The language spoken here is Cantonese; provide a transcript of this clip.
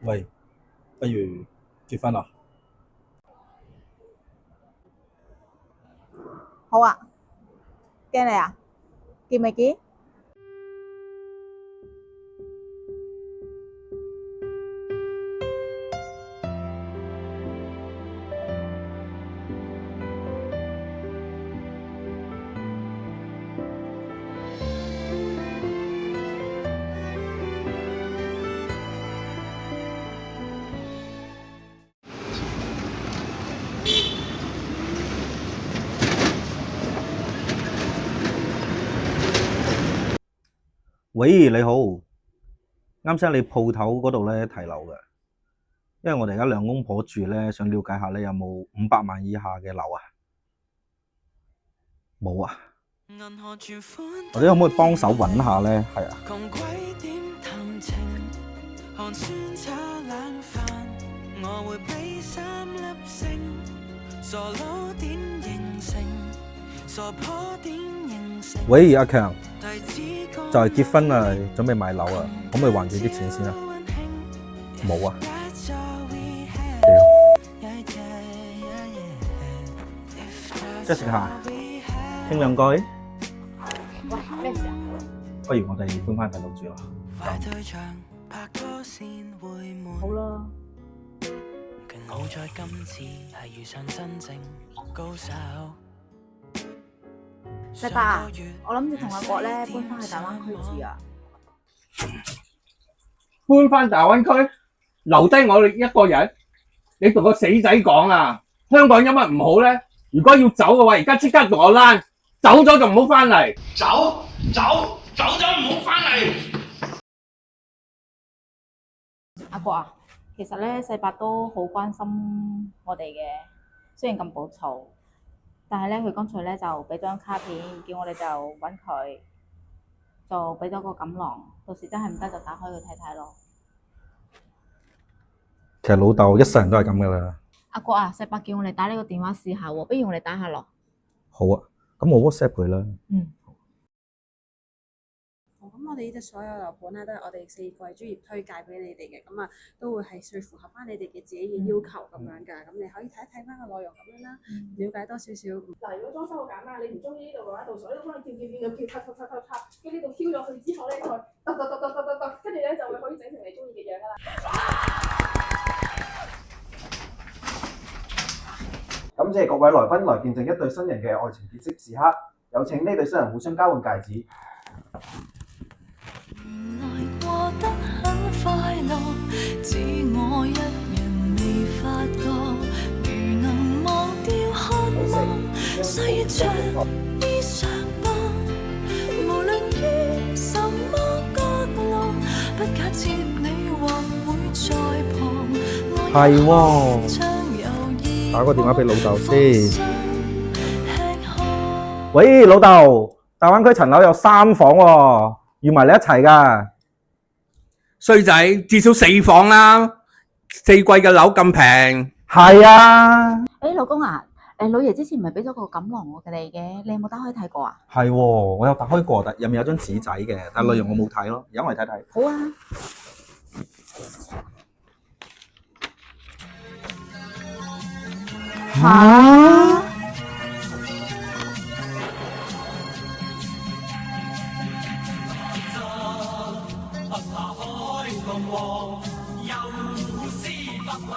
喂，不如結婚啦？好啊，驚你啊？見未見？喂，你好，啱先你鋪頭嗰度咧提樓嘅，因為我哋而家兩公婆住咧，想了解下咧有冇500萬以下嘅樓啊？冇啊？或者可唔可以幫手揾下咧？係啊。喂，阿強，就係結婚啦，準備買樓啊，可唔可以還住啲錢先啊？冇啊。Jessica，傾兩句。喂，咩事啊？不如我哋搬返大陸住啦。好啦。細伯啊，我諗住同阿國咧搬返去大灣區住啊。搬翻大灣區，留低我哋一個人，你同個死仔講啊！香港有乜唔好咧？如果要走嘅話，而家即刻同我躝，走咗就唔好翻嚟。走咗唔好翻嚟。阿國啊，其實咧細伯都好關心我哋嘅，雖然咁暴躁，但係咧佢乾脆咧就俾張卡片，叫我哋就揾佢，就俾咗個錦囊，到時真係唔得就打開佢睇睇咯。其實老豆一世人都係咁噶啦。阿國啊，細伯叫我哋打呢個電話試下喎，不如我哋打下咯。好啊，咁我 WhatsApp 佢啦。咁我哋呢啲所有樓盤咧，都係我哋四季專業推介俾你哋嘅，咁啊都會係最符合翻你哋嘅自己嘅要求咁樣㗎。咁你可以睇一睇翻個內容咁樣啦，了解多少少。嗱，如果裝修好簡單，你唔中意呢度嘅話，到時我都幫你跳，跟呢度挑咗去之後咧，再得，跟住咧就會可以整成你中意嘅樣㗎啦。感謝各位來賓來見證一對新人嘅愛情結識時刻，有請呢對新人互相交換戒指。原來過得很快樂，只我一人未發覺。如能忘掉渴望，歲月像衣裳吧。無論於什麼角落，不假設你或會在旁。係喎。打個電話俾老豆先。喂，老豆，大灣區層樓有3房喎，預埋你一齊㗎。衰仔，至少4房啦，4季嘅樓咁平。係啊。老公啊，老爺之前唔係俾咗個錦囊我哋嘅，你有冇打開睇過啊？係喎，我有打開過，但入面有張紙仔嘅，但內容我冇睇咯，而家我嚟睇睇。好啊。嚇！又是不為